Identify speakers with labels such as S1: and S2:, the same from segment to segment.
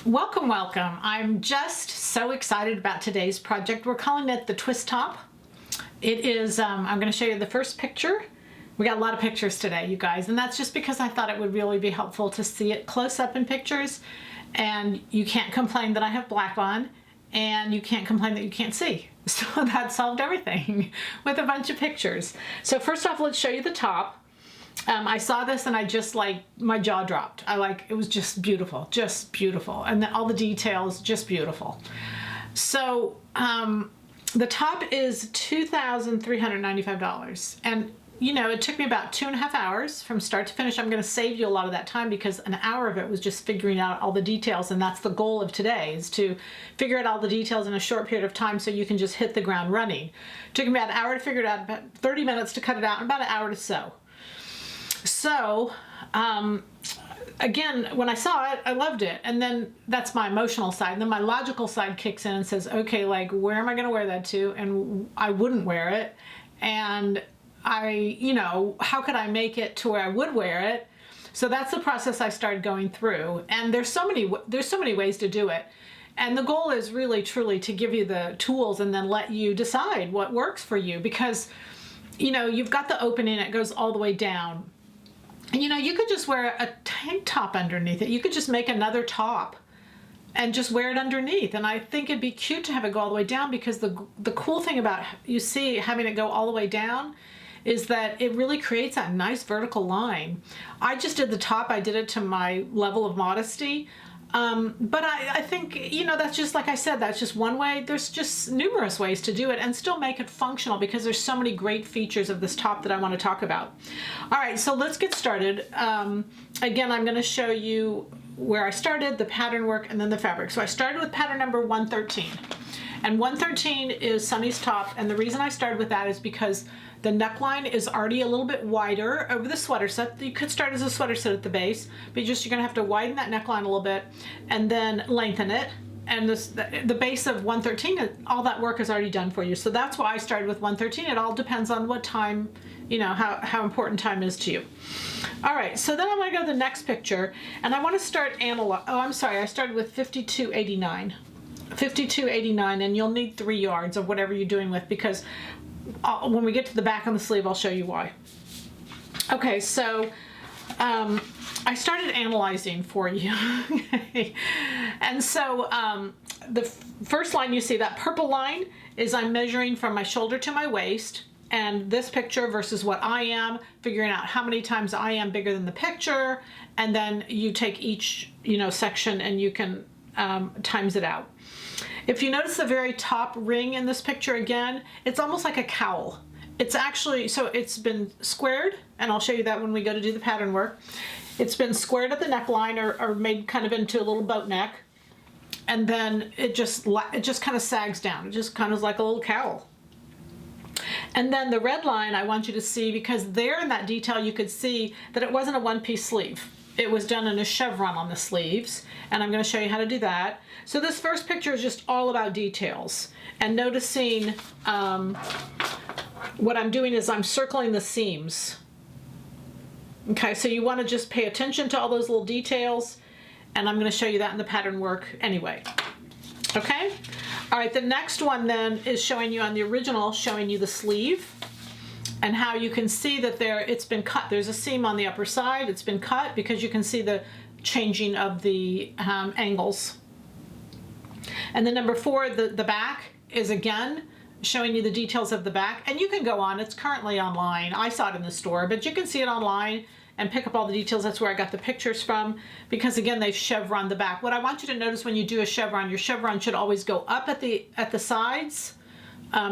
S1: Welcome, welcome. I'm just so excited about today's project. We're calling it the twist top. It is, I'm going to show you the first picture. We got a lot of pictures today, you guys, and that's just because I thought it would really be helpful to see it close up in pictures, and you can't complain that I have black on, and you can't complain that you can't see. So that solved everything with a bunch of pictures. So first off, let's show you the top. I saw this and I just my jaw dropped. It was just beautiful, and then all the details, just beautiful. So the top is $2,395, and you know, it took me about 2.5 hours from start to finish. I'm going to save you a lot of that time because an hour of it was just figuring out all the details, and that's the goal of today, is to figure out all the details in a short period of time so you can just hit the ground running. It took me about an hour to figure it out, about 30 minutes to cut it out, and about an hour to sew. So, again, when I saw it, I loved it. And then that's my emotional side. And then my logical side kicks in and says, okay, where am I going to wear that to? And I wouldn't wear it. And how could I make it to where I would wear it? So that's the process I started going through. And there's so many ways to do it. And the goal is really, truly to give you the tools and then let you decide what works for you. Because, you've got the opening, it goes all the way down. And you could just wear a tank top underneath it. You could just make another top and just wear it underneath. And I think it'd be cute to have it go all the way down, because the cool thing about, having it go all the way down is that it really creates that nice vertical line. I just did the top. I did it to my level of modesty. But I think, that's just, like I said, that's just one way. There's just numerous ways to do it and still make it functional, because there's so many great features of this top that I want to talk about. All right, so let's get started. Again, I'm going to show you where I started, the pattern work, and then the fabric. So I started with pattern number 113. And 113 is Sunny's top, and the reason I started with that is because the neckline is already a little bit wider over the sweater set. You could start as a sweater set at the base, but you're going to have to widen that neckline a little bit and then lengthen it. And the base of 113, all that work is already done for you. So that's why I started with 113. It all depends on what time, how important time is to you. All right, so then I'm going to go to the next picture, and I want to start I started with 5289. 5289, and you'll need 3 yards of whatever you're doing with, because when we get to the back on the sleeve, I'll show you why. Okay, so I started analyzing for you. And so the first line you see, that purple line, is I'm measuring from my shoulder to my waist, and this picture versus what I am, figuring out how many times I am bigger than the picture, and then you take each section and you can times it out. If you notice the very top ring in this picture, again, it's almost like a cowl. It's actually, so it's been squared, and I'll show you that when we go to do the pattern work. It's been squared at the neckline, or made kind of into a little boat neck, and then it just kind of sags down. It just kind of like a little cowl. And then the red line I want you to see, because there in that detail you could see that it wasn't a one-piece sleeve. It was done in a chevron on the sleeves, and I'm going to show you how to do that. So this first picture is just all about details, and noticing what I'm doing is I'm circling the seams. Okay, so you want to just pay attention to all those little details, and I'm going to show you that in the pattern work anyway. Okay? All right, the next one then is showing you on the original, showing you the sleeve, and how you can see that it's been cut. There's a seam on the upper side. It's been cut because you can see the changing of the angles. And then number 4, the back, is again showing you the details of the back. And you can go on. It's currently online. I saw it in the store, but you can see it online and pick up all the details. That's where I got the pictures from, because again, they've chevroned the back. What I want you to notice when you do a chevron, your chevron should always go up at the sides,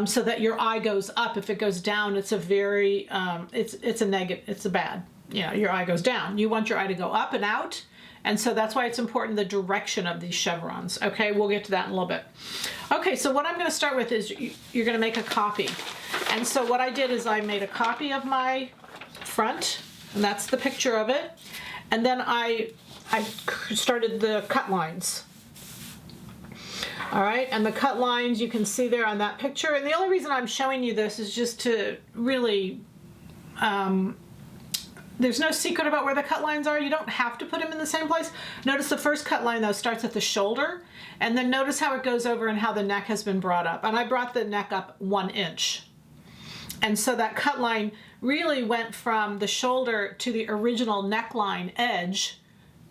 S1: so that your eye goes up. If it goes down, it's a very, it's a negative, it's a bad, your eye goes down. You want your eye to go up and out. And so that's why it's important, the direction of these chevrons. Okay, we'll get to that in a little bit. Okay, so what I'm going to start with is you're going to make a copy. And so what I did is I made a copy of my front, and that's the picture of it. And then I started the cut lines. All right, and the cut lines you can see there on that picture. And the only reason I'm showing you this is just to really there's no secret about where the cut lines are. You don't have to put them in the same place. Notice the first cut line though starts at the shoulder, and then notice how it goes over and how the neck has been brought up. And I brought the neck up 1 inch. And so that cut line really went from the shoulder to the original neckline edge,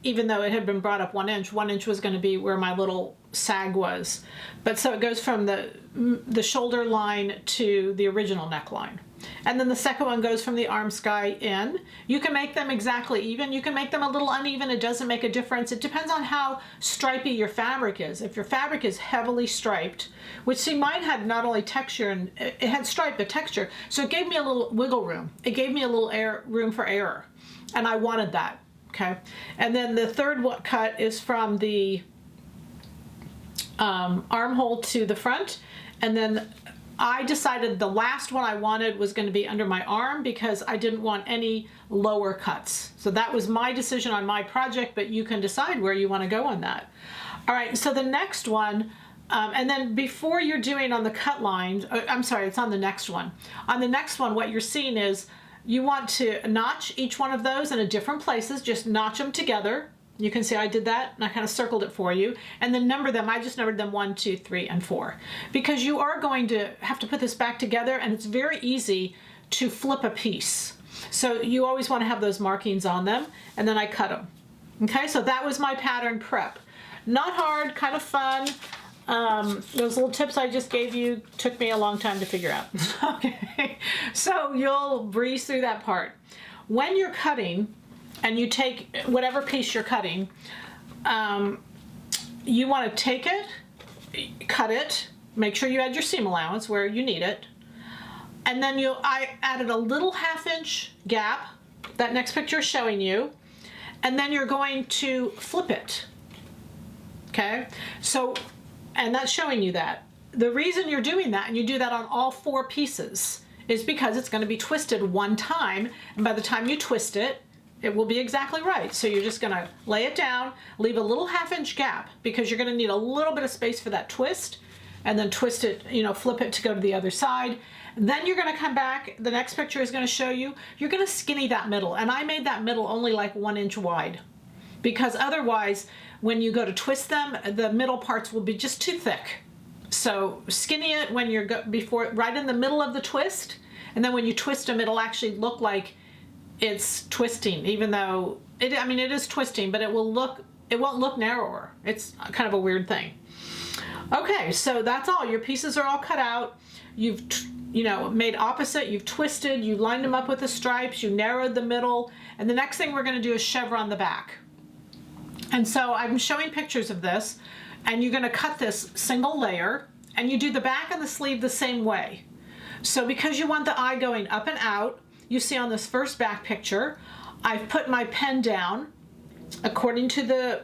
S1: even though it had been brought up 1 inch. 1 inch was going to be where my little sag was. But so it goes from the shoulder line to the original neckline. And then the second one goes from the arm sky in. You can make them exactly even. You can make them a little uneven. It doesn't make a difference. It depends on how stripy your fabric is. If your fabric is heavily striped, which see mine had not only texture, and it had stripe but texture, so it gave me a little wiggle room. It gave me a little room for error, and I wanted that. Okay, and then the third cut is from the armhole to the front, and then I decided the last one I wanted was going to be under my arm because I didn't want any lower cuts. So that was my decision on my project, but you can decide where you want to go on that. All right, so the next one, and then before you're doing on the cut lines, I'm sorry, it's on the next one. On the next one, what you're seeing is you want to notch each one of those in a different places, just notch them together. You can see I did that, and I kind of circled it for you. And then number them. I just numbered them 1, 2, 3, and 4. Because you are going to have to put this back together, and it's very easy to flip a piece. So you always want to have those markings on them, and then I cut them. Okay, so that was my pattern prep. Not hard, kind of fun. Those little tips I just gave you took me a long time to figure out. Okay, so you'll breeze through that part. When you're cutting, and you take whatever piece you're cutting, you want to take it, cut it, make sure you add your seam allowance where you need it, and then I added a little 1/2 inch gap, that next picture is showing you, and then you're going to flip it, okay? So, and that's showing you that. The reason you're doing that, and you do that on all 4 pieces, is because it's going to be twisted 1 time, and by the time you twist it, it will be exactly right. So you're just gonna lay it down, leave a little 1/2 inch gap because you're gonna need a little bit of space for that twist, and then twist it, you know, flip it to go to the other side. Then you're gonna come back, the next picture is gonna show you, you're gonna skinny that middle. And I made that middle only like 1 inch wide because otherwise when you go to twist them, the middle parts will be just too thick. So skinny it when you're right in the middle of the twist, and then when you twist them, it'll actually look like it's twisting, even though it is twisting, but it won't look narrower. It's kind of a weird thing. Okay, so that's all. Your pieces are all cut out. You've made opposite, you've twisted, you lined them up with the stripes, you narrowed the middle, and the next thing we're going to do is chevron the back. And so I'm showing pictures of this, and you're going to cut this single layer, and you do the back and the sleeve the same way. So because you want the eye going up and out, you see on this first back picture, I've put my pen down according to the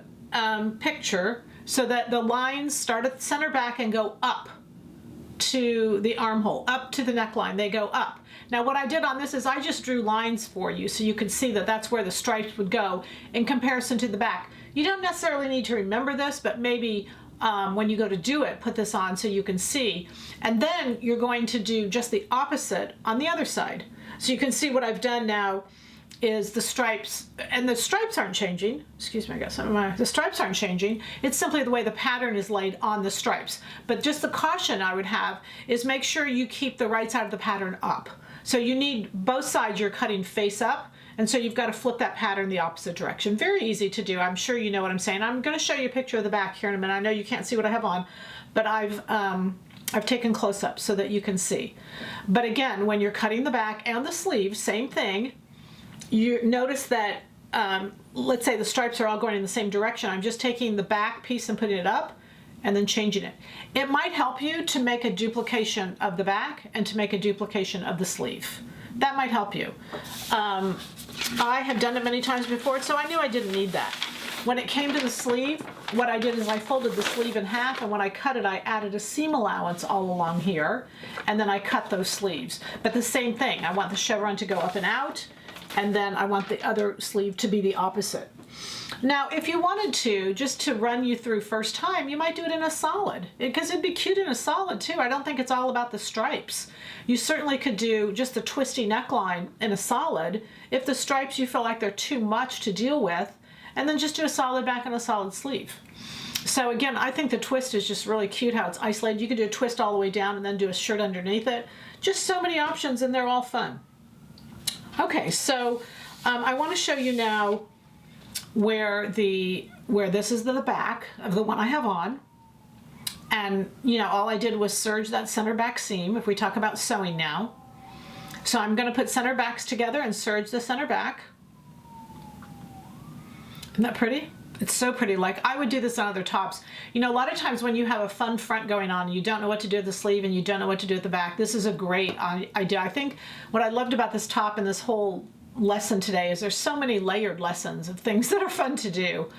S1: picture so that the lines start at the center back and go up to the armhole, up to the neckline. They go up. Now what I did on this is I just drew lines for you so you could see that that's where the stripes would go in comparison to the back. You don't necessarily need to remember this, but maybe when you go to do it, put this on so you can see. And then you're going to do just the opposite on the other side. So you can see what I've done now is the stripes, and the stripes aren't changing. Excuse me, I got some of my, the stripes aren't changing. It's simply the way the pattern is laid on the stripes. But just the caution I would have is make sure you keep the right side of the pattern up. So you need both sides you're cutting face up, and so you've got to flip that pattern the opposite direction. Very easy to do. I'm sure you know what I'm saying. I'm going to show you a picture of the back here in a minute. I know you can't see what I have on, but I've taken close-ups so that you can see. But again, when you're cutting the back and the sleeve, same thing. You notice that, let's say the stripes are all going in the same direction. I'm just taking the back piece and putting it up and then changing it. It might help you to make a duplication of the back and to make a duplication of the sleeve. That might help you. I have done it many times before, so I knew I didn't need that. When it came to the sleeve, what I did is I folded the sleeve in half, and when I cut it, I added a seam allowance all along here, and then I cut those sleeves. But the same thing, I want the chevron to go up and out, and then I want the other sleeve to be the opposite. Now, if you wanted to, just to run you through first time, you might do it in a solid, because it'd be cute in a solid too. I don't think it's all about the stripes. You certainly could do just the twisty neckline in a solid if the stripes you feel like they're too much to deal with, and then just do a solid back and a solid sleeve. So again, I think the twist is just really cute how it's isolated. You could do a twist all the way down and then do a shirt underneath it. Just so many options, and they're all fun. Okay, so I want to show you now where this is the back of the one I have on. And you know, all I did was serge that center back seam, if we talk about sewing now. So I'm going to put center backs together and serge the center back. Isn't that pretty? It's so pretty. Like, I would do this on other tops. You know, a lot of times when you have a fun front going on, you don't know what to do with the sleeve and you don't know what to do with the back, this is a great idea. I think what I loved about this top and this whole lesson today is there's so many layered lessons of things that are fun to do.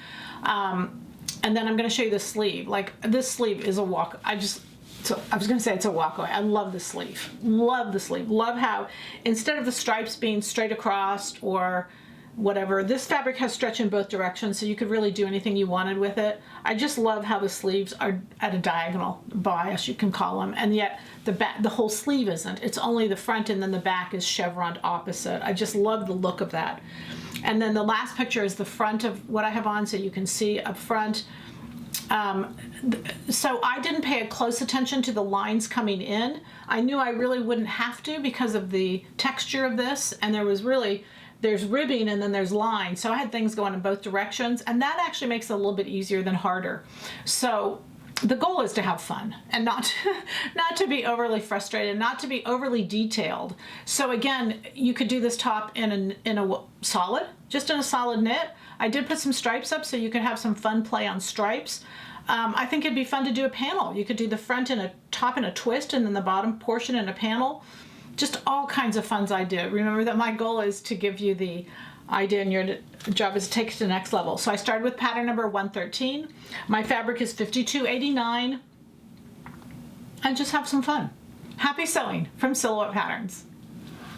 S1: And then I'm going to show you the sleeve. Like, this sleeve is a walk. I was going to say it's a walkaway. I love the sleeve. Love the sleeve. Love how instead of the stripes being straight across or whatever, this fabric has stretch in both directions, so you could really do anything you wanted with it. I just love how the sleeves are at a diagonal bias, you can call them, and yet the whole sleeve isn't. It's only the front, and then the back is chevroned opposite. I just love the look of that. And then the last picture is the front of what I have on, so you can see up front. So I didn't pay a close attention to the lines coming in. I knew I really wouldn't have to because of the texture of this, and there's ribbing and then there's lines. So I had things going in both directions, and that actually makes it a little bit easier than harder. So the goal is to have fun and not to be overly frustrated, not to be overly detailed. So again, you could do this top in a solid, just in a solid knit. I did put some stripes up so you could have some fun play on stripes. I think it'd be fun to do a panel. You could do the front in a top in a twist and then the bottom portion in a panel. Just all kinds of fun ideas. Remember that my goal is to give you the idea, and your job is to take it to the next level. So I started with pattern number 113. My fabric is 52.89, and just have some fun. Happy sewing from Silhouette Patterns.